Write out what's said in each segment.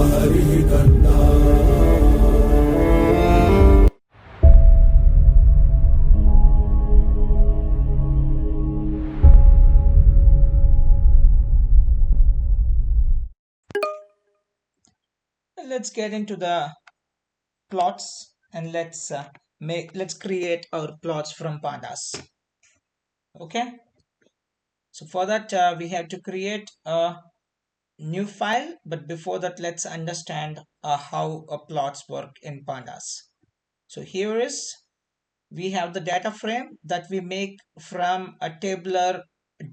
हरिः कन्ना। Let's get into the plots and let's create our plots from pandas. Okay, so for that we have to create a new file, but before that let's understand how plots work in pandas. So here is, we have the data frame that we make from a tabular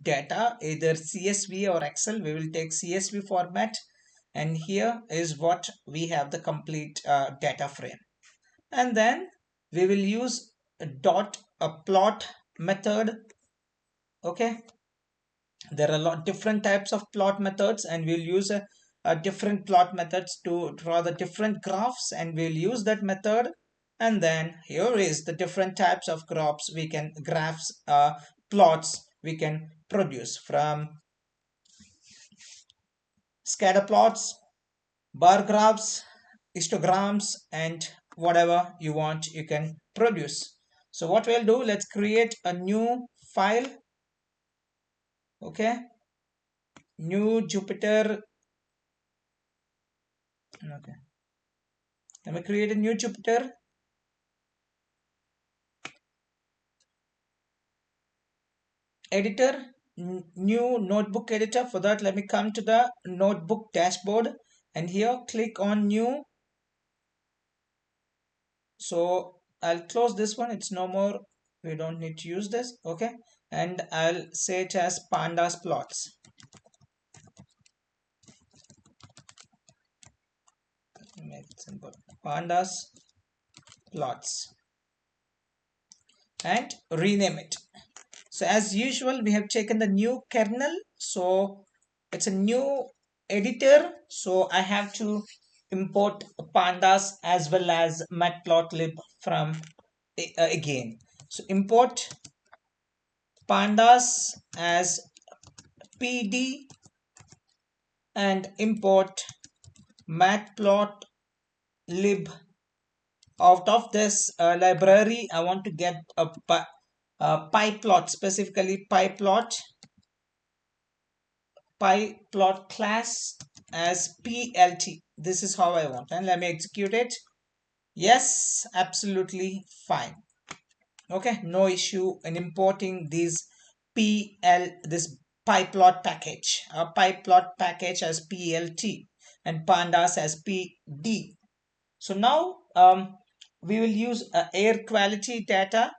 data, either CSV or Excel. We will take CSV format, and here is what we have, the complete data frame. And then we will use a plot method. Okay, there are a lot different types of plot methods, and we'll use a different plot methods to draw the different graphs, and we'll use that method. And then here is the different types of graphs plots we can produce, from scatter plots, bar graphs, histograms, and whatever you want you can produce. So what we'll do, let's create a new file. Okay, new Jupyter. Okay, let me create a new Jupyter editor, new notebook editor. For that, let me come to the notebook dashboard, and here click on new. So I'll close this one, it's no more, we don't need to use this. Okay, and I'll say it as pandas plots. Make it simple, pandas plots, and rename it. So as usual, we have taken the new kernel, so it's a new editor, so I have to import pandas as well as matplotlib from again. So import pandas as pd, and import matplotlib. Out of this library, I want to get a pyplot, specifically pyplot class as plt. This is how I want, and let me execute it. Yes, absolutely fine. Okay, no issue in importing this pyplot package, a pyplot package as plt, and pandas as pd. So now we will use air quality data.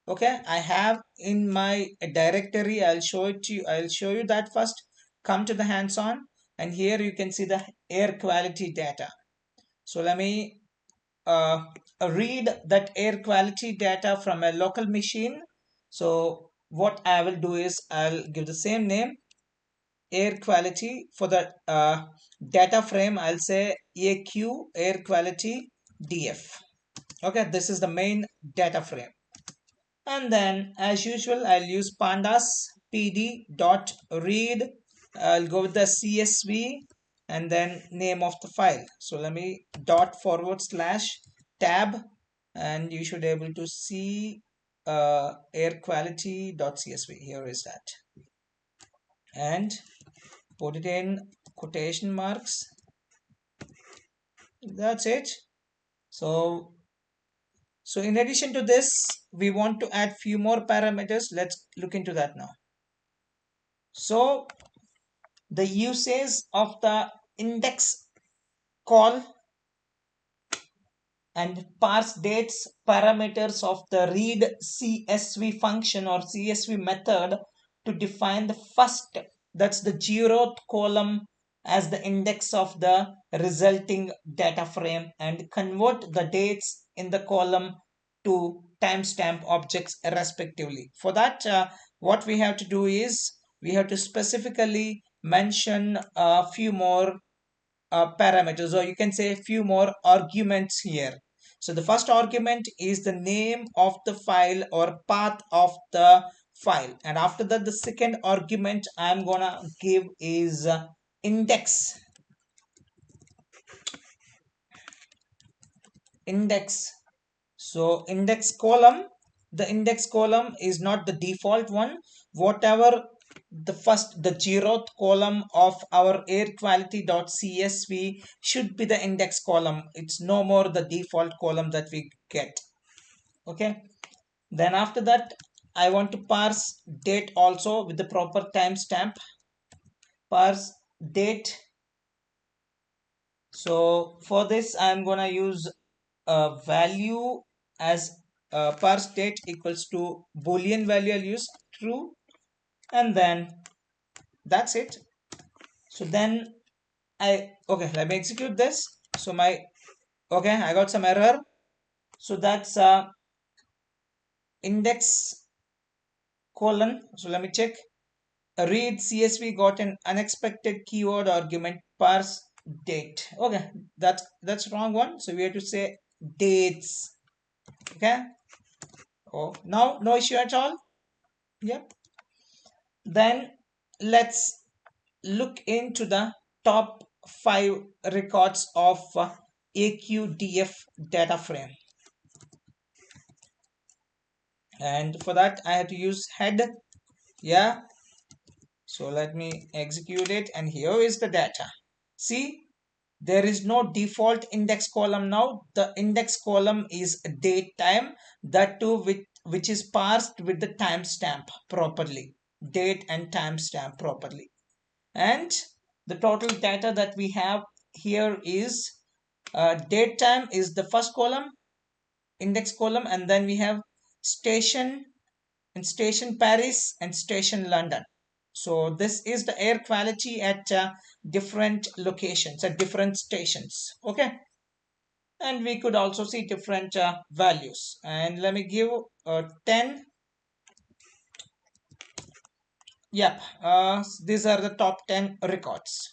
Okay, I have in my directory, I'll show it to you, I'll show you that first. Come to the hands-on, and here you can see the air quality data. So let me uh, read that air quality data from a local machine. So what I will do is, I'll give the same name, air quality. For the data frame, I'll say AQ, air quality DF. Okay, this is the main data frame. And then as usual, I'll use pandas pd dot read. I'll go with the CSV and then name of the file. So let me /tab, and you should be able to see air quality dot CSV. Here is that, and put it in quotation marks. That's it. So in addition to this, we want to add few more parameters. Let's look into that now. So the usage of the index call and parse dates parameters of the read CSV function or CSV method to define the first, that's the 0th column, as the index of the resulting data frame, and convert the dates in the column to timestamp objects respectively. For that, what we have to do is, we have to specifically mention a few more parameters, or you can say a few more arguments here. So the first argument is the name of the file or path of the file, and after that the second argument I'm gonna give is index index. So index column, the index column is not the default one. Whatever the zeroth column of our air quality.csv should be the index column. It's no more the default column that we get. Okay. Then after that, I want to parse date also with the proper timestamp. Parse date. So for this, I'm gonna use a value as parse date equals to boolean value. I'll use true, and then that's it. So then okay, let me execute this. So okay, I got some error. So that's index colon. So let me check. Read CSV got an unexpected keyword argument parse date. Okay, that's wrong one. So we have to say dates. Okay. Oh, now no issue at all. Yep. Then let's look into the top 5 records of AQDF data frame. And for that, I have to use head. Yeah. So let me execute it. And here is the data. See, there is no default index column now. The index column is date time, that too which is parsed with the timestamp properly. Date and timestamp properly. And the total data that we have here is date time is the first column, index column, and then we have station and station Paris and station London. So this is the air quality at different locations, at different stations. Okay. And we could also see different values. And let me give 10. Yep. These are the top 10 records.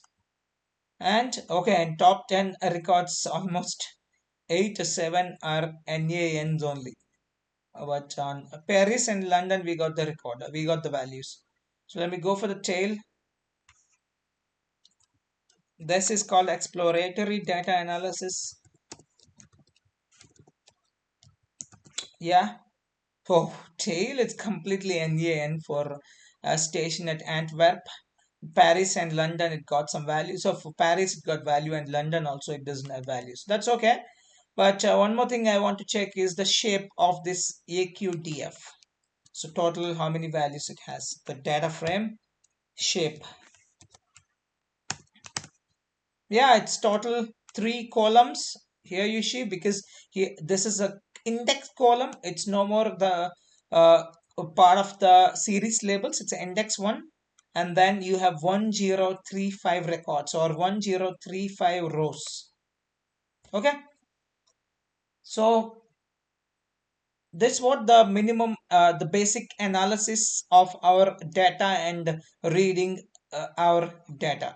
And okay, and top 10 records, almost 8 to 7 are NANs only. But on Paris and London, we got the record, we got the values. So let me go for the tail. This is called exploratory data analysis. Yeah. Oh, tail, it's completely NAN for a station at Antwerp. Paris and London, it got some value. So for Paris, it got value, and London also, it doesn't have values. That's okay. But one more thing I want to check is the shape of this AQDF. So total, how many values it has. The data frame shape. Yeah, it's total 3 columns. Here you see, because here this is a index column. It's no more the part of the series labels. It's index 1. And then you have 1035 records or 1035 rows. Okay. So this what the minimum the basic analysis of our data and reading our data.